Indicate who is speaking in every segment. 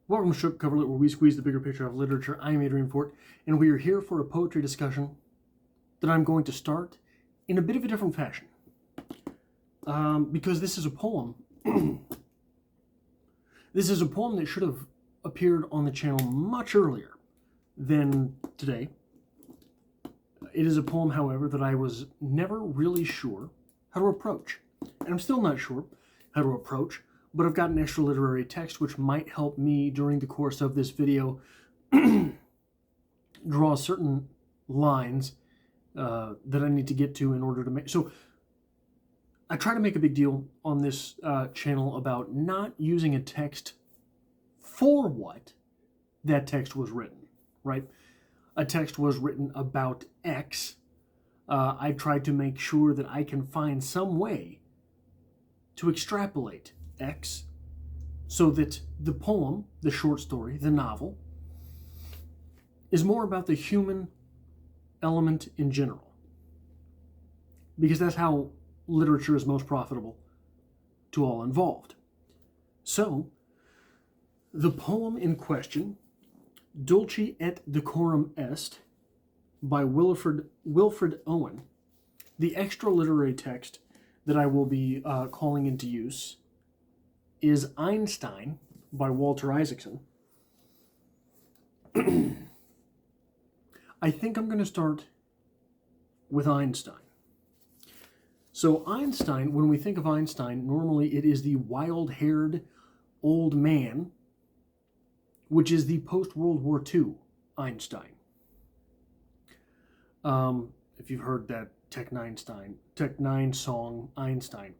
Speaker 1: Welcome to Strip Cover Lit, where we squeeze the bigger picture of literature. I'm Adrian Fort, and we are here for a poetry discussion that I'm going to start in a bit of a different fashion. Because this is a poem. This is a poem that should have appeared on the channel much earlier than today. It is a poem, however, that I was never really sure how to approach. And I'm still not sure how to approach, but I've got an extra literary text which might help me during the course of this video draw certain lines that I need to get to in order to make... So I try to make a big deal on this channel about not using a text for what that text was written, right? A text was written about X. I tried to make sure that I can find some way to extrapolate X so that the poem, the short story, the novel, is more about the human element in general. Because that's how literature is most profitable to all involved. So, the poem in question, Dulce et Decorum est, by Wilfred Owen, the extra literary text that I will be calling into use, is Einstein by Walter Isaacson. I think I'm going to start with Einstein. So Einstein, when we think of Einstein, normally it is the wild-haired old man, which is the post-World War II Einstein. If you've heard that Tech Nine song, Einstein,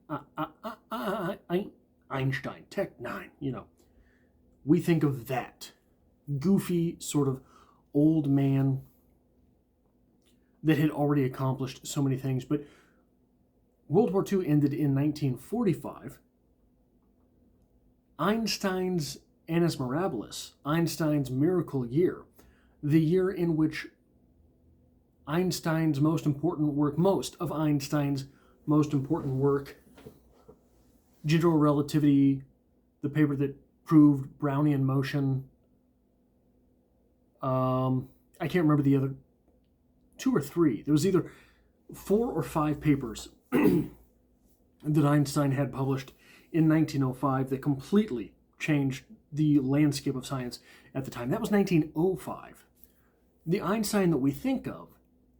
Speaker 1: Einstein, Tech Nine, you know, we think of that goofy sort of old man that had already accomplished so many things. But World War II ended in 1945. Einstein's Annus Mirabilis, Einstein's miracle year, the year in which Einstein's most important work, most of Einstein's most important work, general relativity, the paper that proved Brownian motion, I can't remember the other 2 or 3. There was either 4 or 5 papers that Einstein had published in 1905 that completely changed the landscape of science at the time. That was 1905. The Einstein that we think of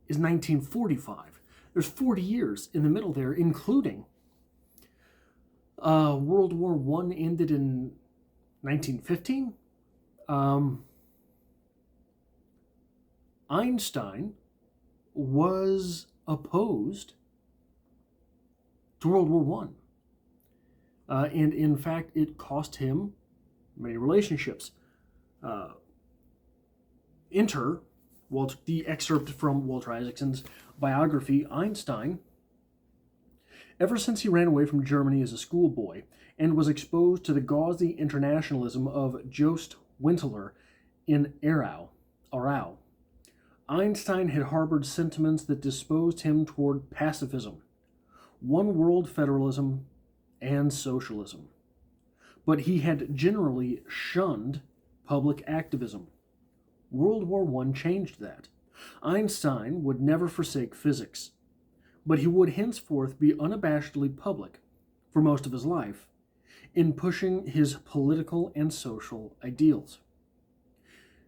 Speaker 1: is 1945. There's 40 years in the middle there, including World War I ended in 1915. Einstein was opposed to World War I. And in fact, it cost him many relationships. Enter the excerpt from Walter Isaacson's biography, Einstein. Ever since he ran away from Germany as a schoolboy and was exposed to the gauzy internationalism of Jost Winteler in Aarau, Einstein had harbored sentiments that disposed him toward pacifism, one-world federalism, and socialism. But he had generally shunned public activism. World War I changed that. Einstein would never forsake physics, but he would henceforth be unabashedly public for most of his life in pushing his political and social ideals.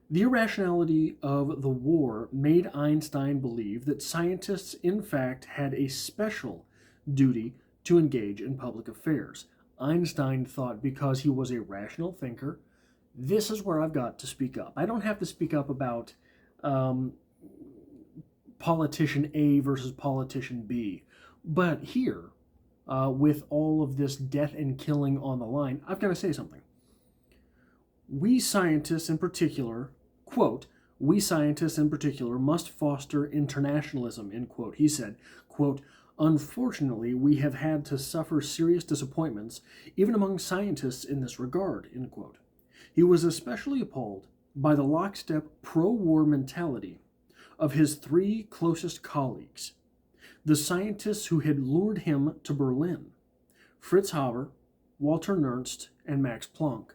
Speaker 1: The irrationality of the war made Einstein believe that scientists, in fact, had a special duty to engage in public affairs. Einstein thought because he was a rational thinker, this is where I've got to speak up. I don't have to speak up about politician A versus politician B. But here, with all of this death and killing on the line, I've got to say something. We scientists in particular, quote, we scientists in particular must foster internationalism, end quote. He said, quote, unfortunately, we have had to suffer serious disappointments, even among scientists in this regard, end quote. He was especially appalled by the lockstep pro-war mentality of his 3 closest colleagues, the scientists who had lured him to Berlin, Fritz Haber, Walter Nernst, and Max Planck.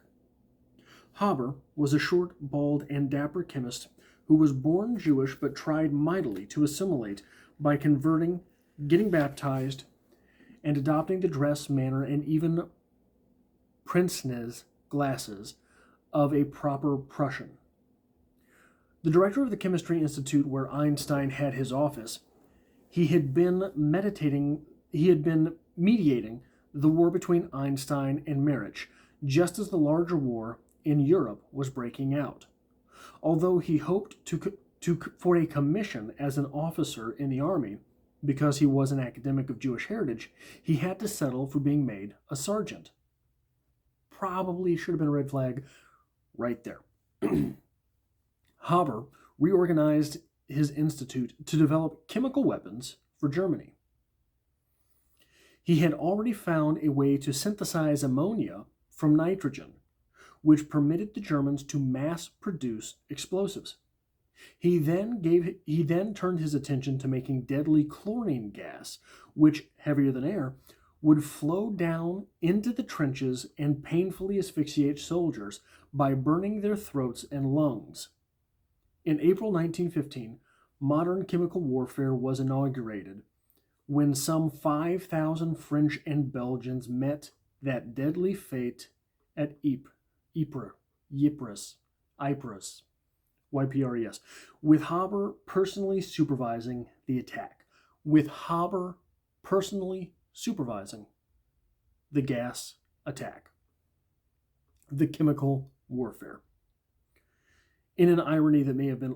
Speaker 1: Haber was a short, bald, and dapper chemist who was born Jewish but tried mightily to assimilate by converting, getting baptized, and adopting the dress, manner, and even pince-nez glasses of a proper Prussian. The director of the Chemistry Institute where Einstein had his office, he had been mediating the war between Einstein and Marich, just as the larger war in Europe was breaking out. Although he hoped for a commission as an officer in the army, because he was an academic of Jewish heritage, he had to settle for being made a sergeant. Probably should have been a red flag right there. Haber reorganized his institute to develop chemical weapons for Germany. He had already found a way to synthesize ammonia from nitrogen, which permitted the Germans to mass produce explosives. He then turned his attention to making deadly chlorine gas, which, heavier than air, would flow down into the trenches and painfully asphyxiate soldiers by burning their throats and lungs. In April 1915, modern chemical warfare was inaugurated when some 5,000 French and Belgians met that deadly fate at Ypres, YPRES, with Haber personally supervising the attack, with Haber personally supervising the gas attack, the chemical warfare. In an irony that may have been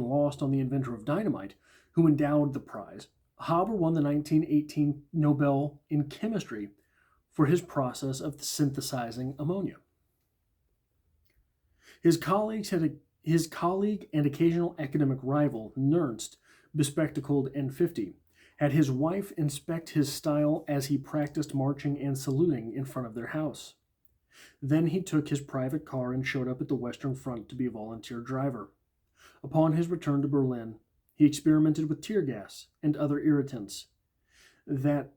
Speaker 1: lost on the inventor of dynamite, who endowed the prize, Haber won the 1918 Nobel in Chemistry for his process of synthesizing ammonia. His colleague and occasional academic rival, Nernst, bespectacled and 50, had his wife inspect his style as he practiced marching and saluting in front of their house. Then he took his private car and showed up at the Western Front to be a volunteer driver. Upon his return to Berlin, he experimented with tear gas and other irritants that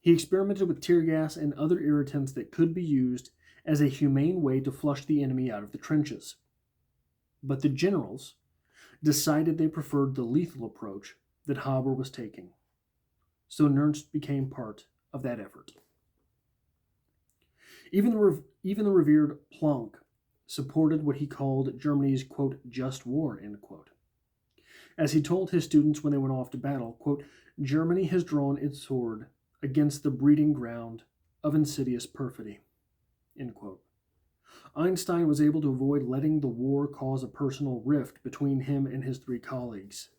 Speaker 1: He experimented with tear gas and other irritants that could be used as a humane way to flush the enemy out of the trenches. But the generals decided they preferred the lethal approach that Haber was taking. So Nernst became part of that effort. Even the revered Planck supported what he called Germany's, quote, just war, end quote. As he told his students when they went off to battle, quote, Germany has drawn its sword against the breeding ground of insidious perfidy, end quote. Einstein was able to avoid letting the war cause a personal rift between him and his three colleagues,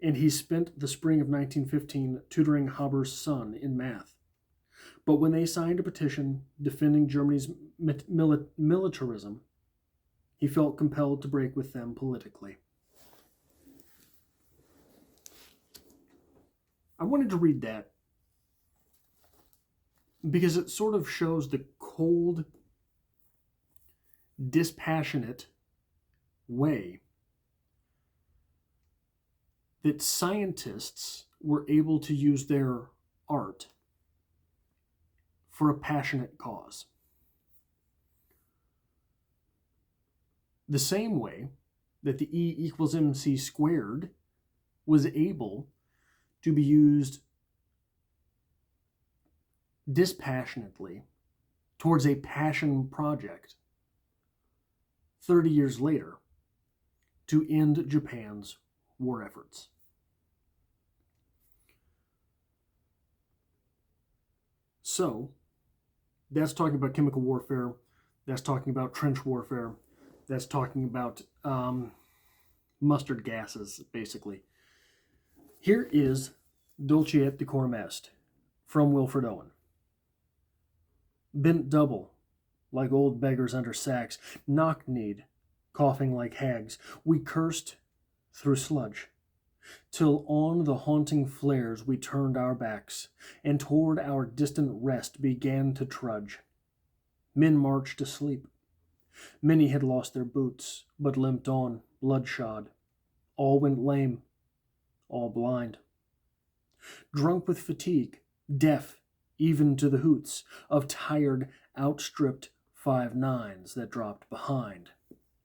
Speaker 1: and he spent the spring of 1915 tutoring Haber's son in math. But when they signed a petition defending Germany's militarism, he felt compelled to break with them politically. I wanted to read that because it sort of shows the cold, dispassionate way that scientists were able to use their art for a passionate cause. The same way that the E equals MC squared was able to be used dispassionately towards a passion project 30 years later to end Japan's war efforts. So, that's talking about chemical warfare, that's talking about trench warfare, that's talking about mustard gases, basically. Here is Dulce et Decorum est from Wilfred Owen. Bent double, like old beggars under sacks, knock-kneed, coughing like hags, we cursed through sludge, till on the haunting flares we turned our backs, and toward our distant rest began to trudge. Men marched asleep. Many had lost their boots, but limped on, bloodshod. All went lame, all blind. drunk with fatigue, deaf even to the hoots of tired, outstripped 5-9s that dropped behind.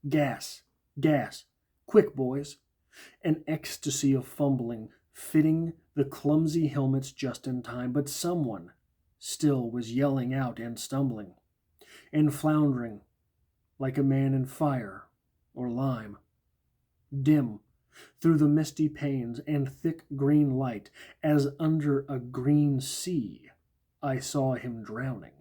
Speaker 1: Gas, gas, quick, boys. An ecstasy of fumbling, fitting the clumsy helmets just in time, but someone still was yelling out and stumbling, and floundering like a man in fire or lime. Dim through the misty panes and thick green light, as under a green sea, I saw him drowning.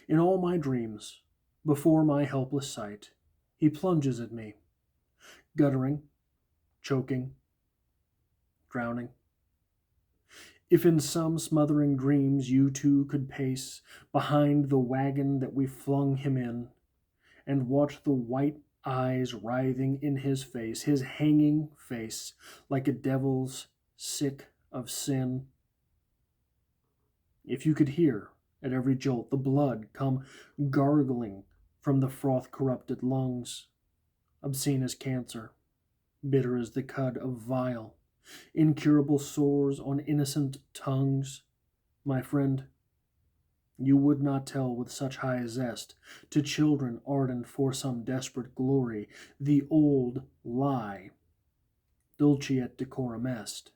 Speaker 1: In all my dreams, before my helpless sight, he plunges at me, guttering, choking, drowning. If in some smothering dreams you too could pace behind the wagon that we flung him in, and watch the white eyes writhing in his face, his hanging face, like a devil's sick of sin. If you could hear, at every jolt, the blood come gargling from the froth-corrupted lungs, obscene as cancer, bitter as the cud of vile, incurable sores on innocent tongues, my friend, you would not tell with such high zest to children ardent for some desperate glory the old lie, Dulce et decorum est,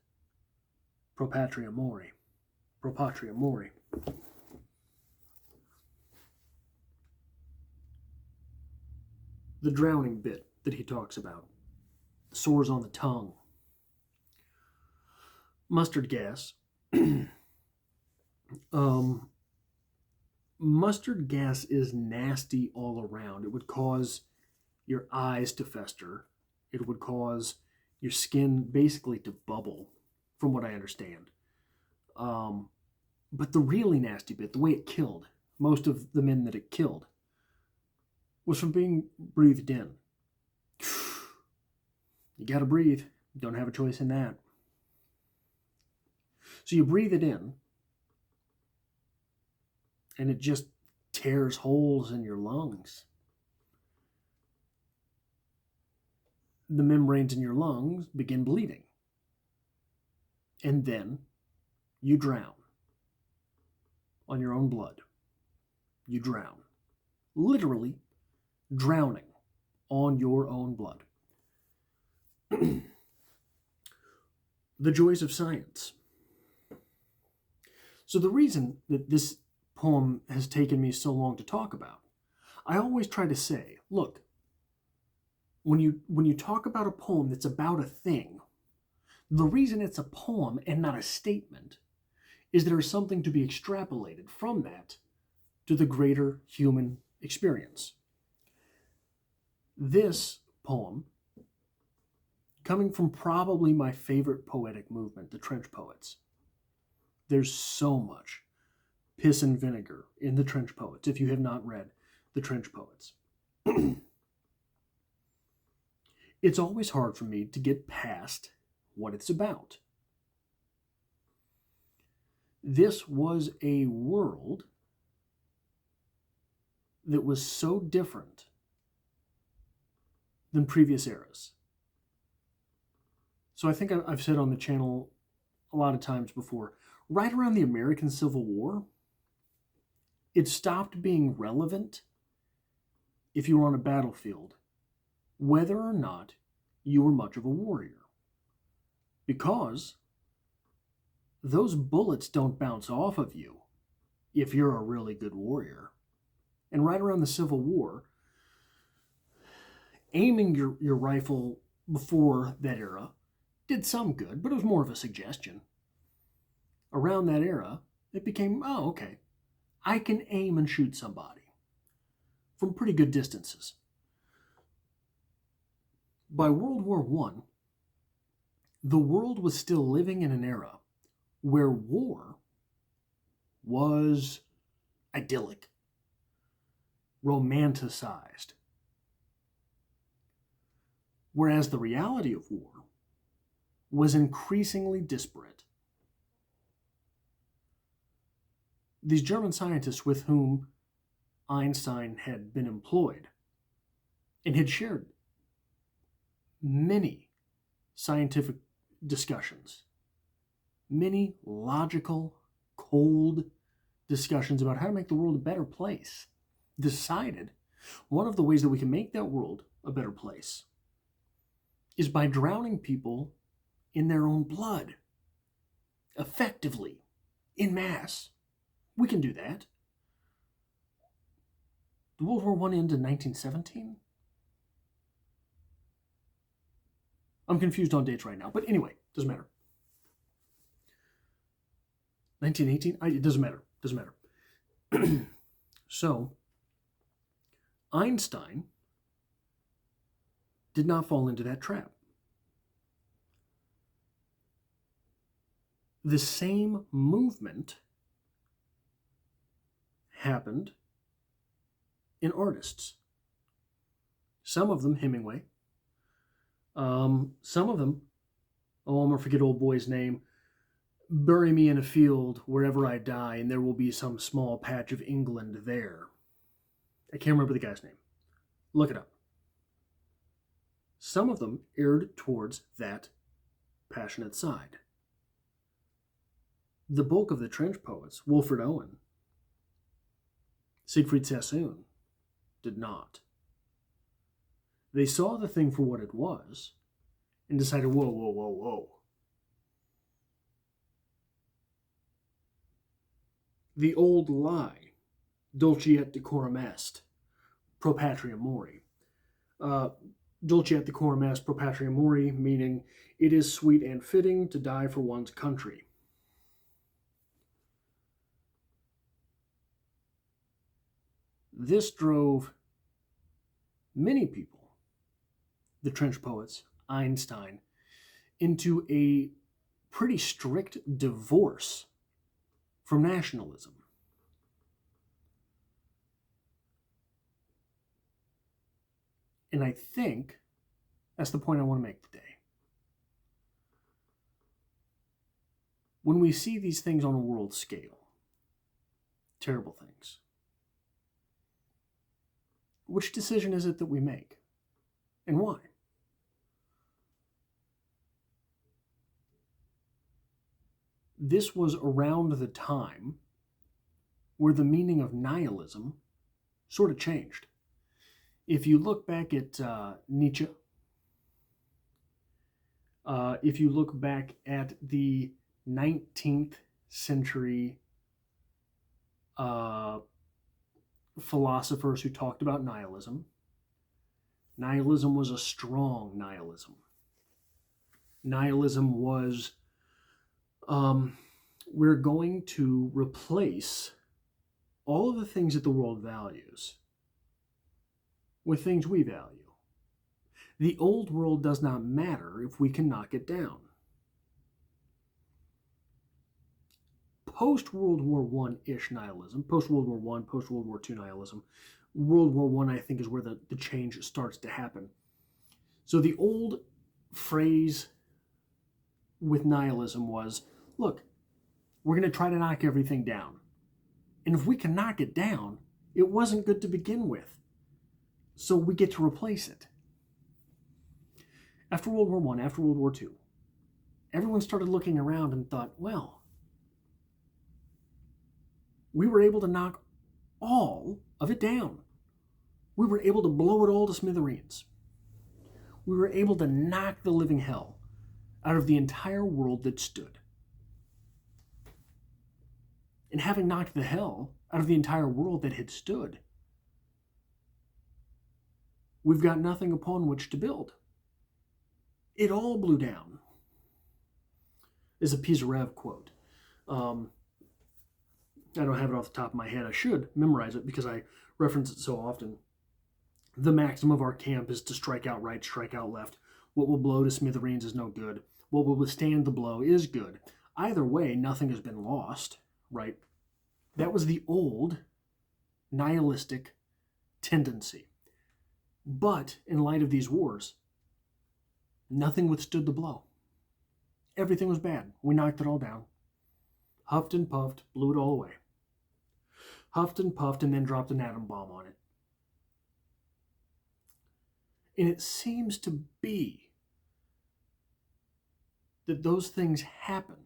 Speaker 1: pro patria mori, pro patria mori. The drowning bit that he talks about, sores on the tongue, mustard gas. Mustard gas is nasty all around. It would cause your eyes to fester. It would cause your skin basically to bubble, from what I understand. But the really nasty bit, the way it killed most of the men that it killed, was from being breathed in. You gotta breathe. Don't have a choice in that. So you breathe it in, and it just tears holes in your lungs. The membranes in your lungs begin bleeding. And then you drown on your own blood. You drown. Literally drowning on your own blood. The joys of science. So the reason that this poem has taken me so long to talk about, I always try to say, look, when you talk about a poem that's about a thing, the reason it's a poem and not a statement is there is something to be extrapolated from that to the greater human experience. This poem, coming from probably my favorite poetic movement, the trench poets, there's so much piss and vinegar in the trench poets, if you have not read the trench poets. It's always hard for me to get past what it's about. This was a world that was so different than previous eras. So I think I've said on the channel a lot of times before, right around the American Civil War, it stopped being relevant if you were on a battlefield, whether or not you were much of a warrior. Because those bullets don't bounce off of you if you're a really good warrior. And right around the Civil War, aiming your rifle before that era did some good, but it was more of a suggestion. Around that era, it became, oh, okay, I can aim and shoot somebody from pretty good distances. By World War I, the world was still living in an era where war was idyllic, romanticized, whereas the reality of war was increasingly disparate. These German scientists with whom Einstein had been employed and had shared many scientific discussions many logical, cold discussions about how to make the world a better place, decided one of the ways that we can make that world a better place is by drowning people in their own blood, effectively, in mass. We can do that. Did World War I end in 1917? I'm confused on dates right now, but anyway, doesn't matter. 1918? It doesn't matter. Doesn't matter. So, Einstein did not fall into that trap. The same movement happened in artists. Some of them, Hemingway. Some of them, I'm going to forget old boy's name, bury me in a field wherever I die, and there will be some small patch of England there. I can't remember the guy's name. Look it up. Some of them erred towards that passionate side. The bulk of the trench poets, Wilfred Owen, Siegfried Sassoon, did not. They saw the thing for what it was and decided, whoa, whoa, whoa, whoa. The old lie, Dulce et Decorum est, pro patria mori. Dulce et Decorum est, pro patria mori, meaning it is sweet and fitting to die for one's country. This drove many people, the trench poets, Einstein, into a pretty strict divorce from nationalism. And I think that's the point I want to make today. When we see these things on a world scale, terrible things, which decision is it that we make? And why? This was around the time where the meaning of nihilism sort of changed. If you look back at Nietzsche, if you look back at the 19th century philosophers who talked about nihilism, nihilism was a strong nihilism. Nihilism was, we're going to replace all of the things that the world values with things we value. The old world does not matter if we can knock it down. Post-World War I-ish nihilism, post-World War I, post-World War II nihilism, World War I think is where the change starts to happen. So the old phrase with nihilism was, look, we're going to try to knock everything down. And if we can knock it down, it wasn't good to begin with. So we get to replace it. After World War I, after World War II, everyone started looking around and thought, well, we were able to knock all of it down. We were able to blow it all to smithereens. We were able to knock the living hell out of the entire world that stood. And having knocked the hell out of the entire world that had stood, we've got nothing upon which to build. It all blew down. Is a Pisarev quote. I don't have it off the top of my head. I should memorize it because I reference it so often. The maxim of our camp is to strike out right, strike out left. What will blow to smithereens is no good. What will withstand the blow is good. Either way, nothing has been lost, right? That was the old nihilistic tendency. But in light of these wars, nothing withstood the blow. Everything was bad. We knocked it all down. Huffed and puffed, blew it all away. Huffed and puffed, and then dropped an atom bomb on it. And it seems to be that those things happen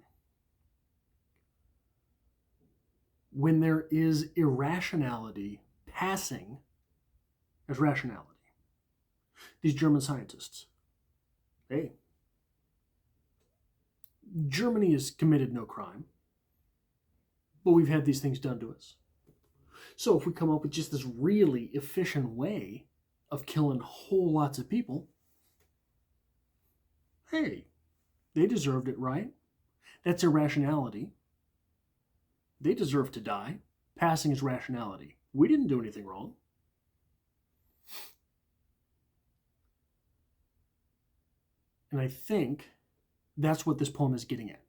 Speaker 1: when there is irrationality passing as rationality. These German scientists, hey, Germany has committed no crime, but we've had these things done to us. So if we come up with just this really efficient way of killing whole lots of people, hey, they deserved it, right? That's irrationality. They deserve to die. Passing is rationality. We didn't do anything wrong. And I think that's what this poem is getting at.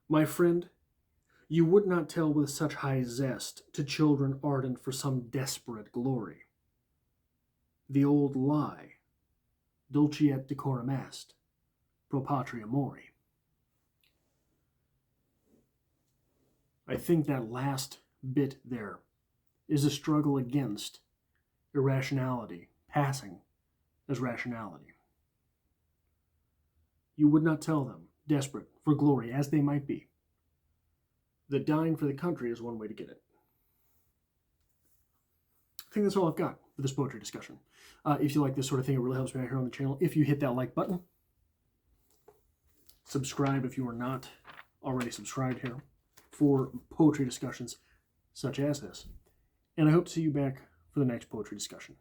Speaker 1: My friend, you would not tell with such high zest to children ardent for some desperate glory. The old lie, Dulce et Decorum est, pro patria mori. I think that last bit there is a struggle against irrationality, passing as rationality. You would not tell them, desperate for glory as they might be, that dying for the country is one way to get it. I think that's all I've got for this poetry discussion. If you like this sort of thing, it really helps me out here on the channel. If you hit that like button, subscribe if you are not already subscribed here for poetry discussions such as this. And I hope to see you back for the next poetry discussion.